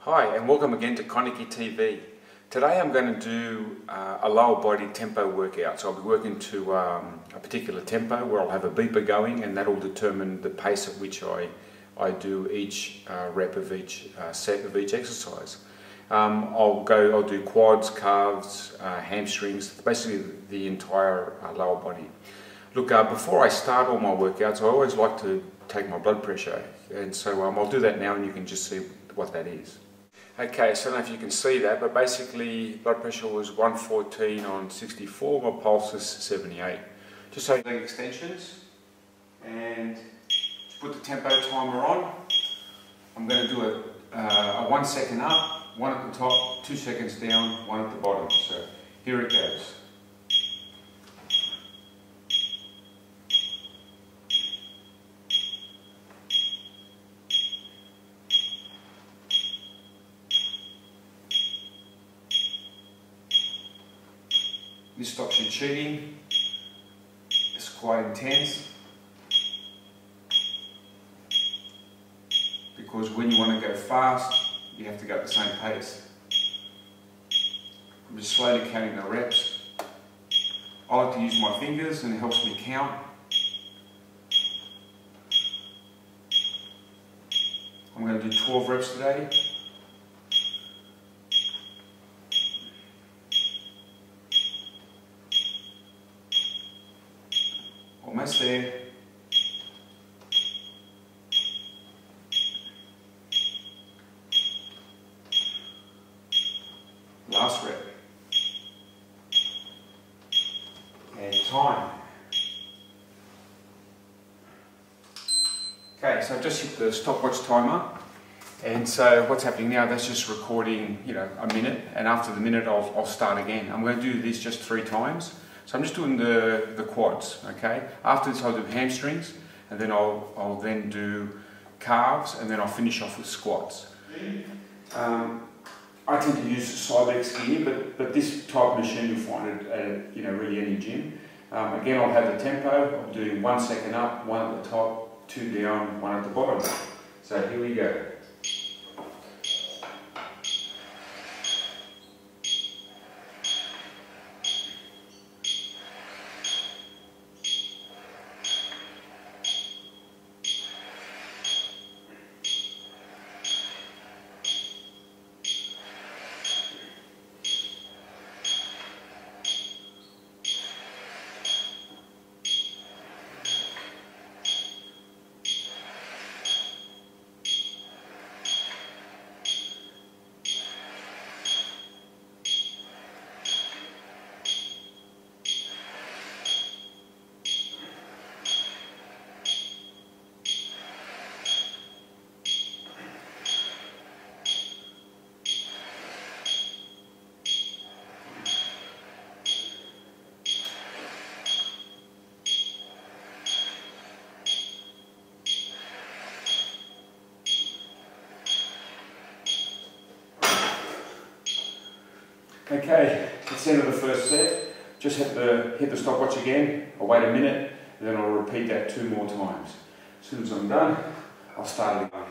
Hi and welcome again to ConikiTV. Today I'm going to do a lower body tempo workout. So I'll be working to a particular tempo where I'll have a beeper going, and that will determine the pace at which I do each rep of each set of each exercise. I'll do quads, calves, hamstrings, basically the entire lower body. Look, before I start all my workouts, I always like to take my blood pressure, and so I'll do that now, and you can just see what that is. Okay, so I don't know if you can see that, but basically blood pressure was 114 on 64, my pulse is 78. Just so leg extensions, and to put the tempo timer on, I'm going to do a 1 second up, 1 at the top, 2 seconds down, 1 at the bottom. So here it goes. This stops you cheating. It's quite intense because when you want to go fast, you have to go at the same pace. I'm just slowly counting the reps. I like to use my fingers and it helps me count. I'm going to do 12 reps today. Almost there. Last rep. And time. Okay, so I've just hit the stopwatch timer. And so what's happening now, that's just recording, a minute, and after the minute I'll start again. I'm going to do this just 3 times. So I'm just doing the quads, okay? After this I'll do hamstrings, and then I'll then do calves, and then I'll finish off with squats. I tend to use side leg skiing, but this type of machine you'll find at really any gym. Again, I'll have the tempo. I'm doing 1 second up, 1 at the top, 2 down, 1 at the bottom. So here we go. Okay, that's the end of the first set. Just hit the stopwatch again. I'll wait a minute, and then I'll repeat that 2 more times. As soon as I'm done, I'll start again.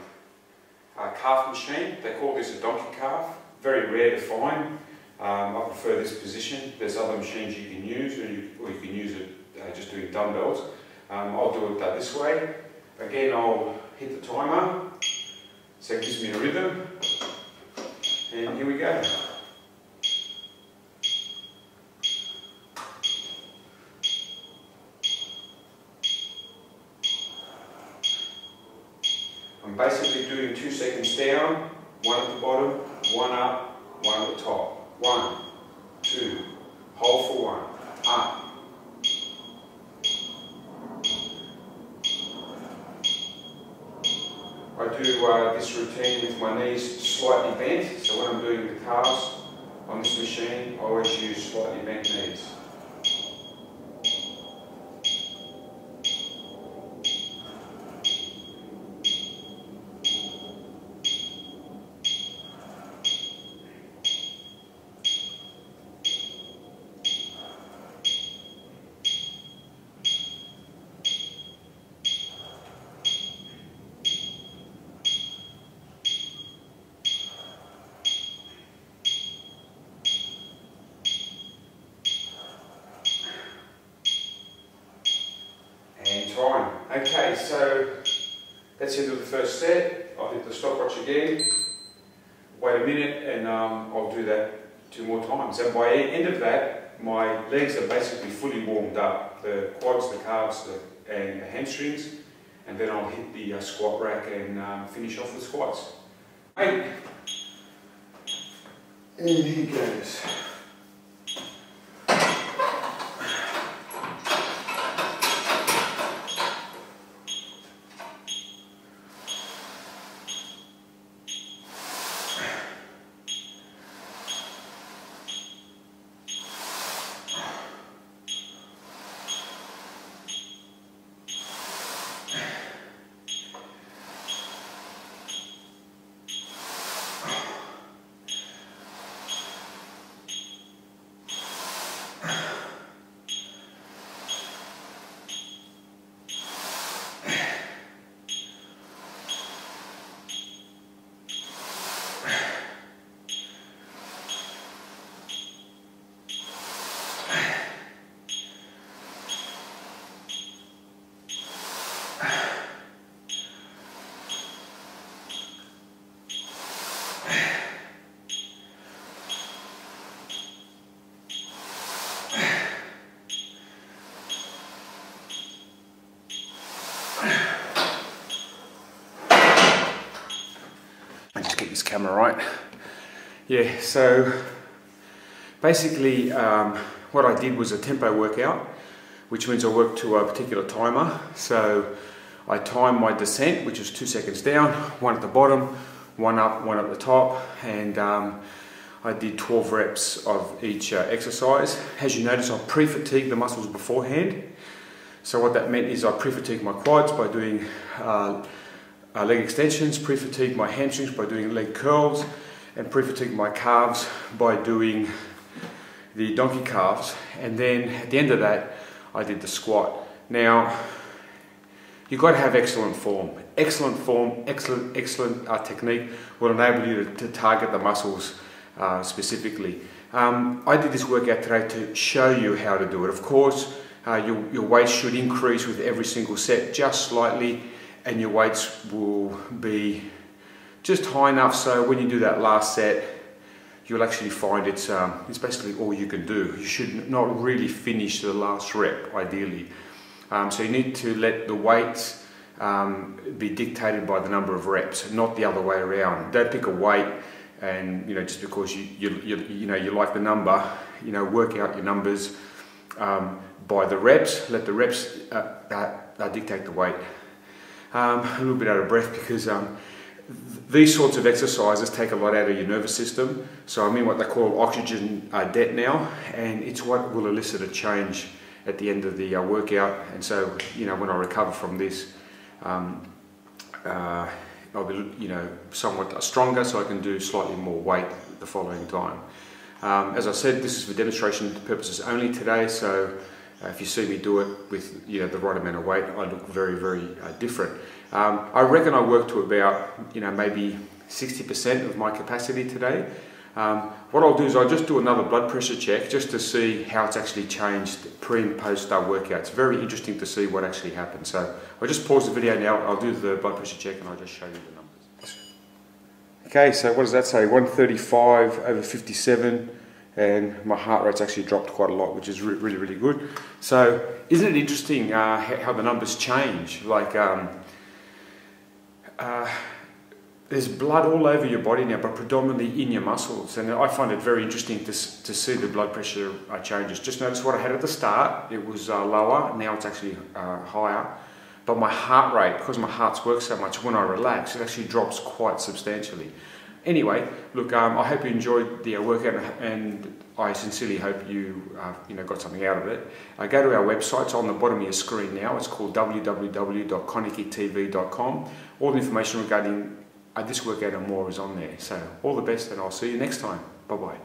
Calf machine, they call this a donkey calf. Very rare to find. I prefer this position. There's other machines you can use, or you can use it just doing dumbbells. I'll do it this way. Again, I'll hit the timer, so it gives me a rhythm. And here we go. I'm basically doing 2 seconds down, 1 at the bottom, 1 up, 1 at the top. 1, 2, hold for 1, up. I do this routine with my knees slightly bent, so when I'm doing the calves on this machine, I always use slightly bent knees. time. Okay, so that's the end of the first set. I'll hit the stopwatch again. Wait a minute, and I'll do that 2 more times. And by the end of that, my legs are basically fully warmed up. The quads, the calves, and the hamstrings. And then I'll hit the squat rack and finish off with squats. 8. And here goes. Just get this camera right. Yeah, so basically what I did was a tempo workout, which means I worked to a particular timer. So I timed my descent, which is 2 seconds down, 1 at the bottom, 1 up, 1 at the top, and I did 12 reps of each exercise. As you notice, I pre-fatigued the muscles beforehand. So what that meant is I pre-fatigued my quads by doing leg extensions, pre-fatigued my hamstrings by doing leg curls, and pre-fatigued my calves by doing the donkey calves. And then at the end of that, I did the squat. Now, you've got to have excellent form. Excellent form, excellent technique will enable you to target the muscles specifically. I did this workout today to show you how to do it. Of course, your weight should increase with every single set just slightly, and your weights will be just high enough so when you do that last set, you'll actually find it's basically all you can do. You should not really finish the last rep, ideally. So you need to let the weights be dictated by the number of reps, not the other way around. Don't pick a weight and just because you like the number, work out your numbers by the reps. Let the reps dictate the weight. A little bit out of breath because these sorts of exercises take a lot out of your nervous system. So I'm in what they call oxygen debt now, and it's what will elicit a change at the end of the workout. And so, when I recover from this, I'll be, somewhat stronger, so I can do slightly more weight the following time. As I said, this is for demonstration purposes only today. So if you see me do it with the right amount of weight, I look very, very different. I reckon I work to about maybe 60% of my capacity today. What I'll do is I'll just do another blood pressure check just to see how it's actually changed pre and post workout. It's very interesting to see what actually happens. So I'll just pause the video now, I'll do the blood pressure check and I'll just show you the numbers. Okay, so what does that say? 135 over 57, and my heart rate's actually dropped quite a lot, which is really, really good. So isn't it interesting how the numbers change? Like there's blood all over your body now, but predominantly in your muscles, and I find it very interesting to see the blood pressure changes. Just notice what I had at the start, it was lower, now it's actually higher, but my heart rate, because my heart's worked so much, when I relax, it actually drops quite substantially. Anyway, look, I hope you enjoyed the workout, and I sincerely hope you got something out of it. Go to our website, it's on the bottom of your screen now. It's called www.ConikiTV.com. All the information regarding this workout and more is on there. So all the best, and I'll see you next time. Bye-bye.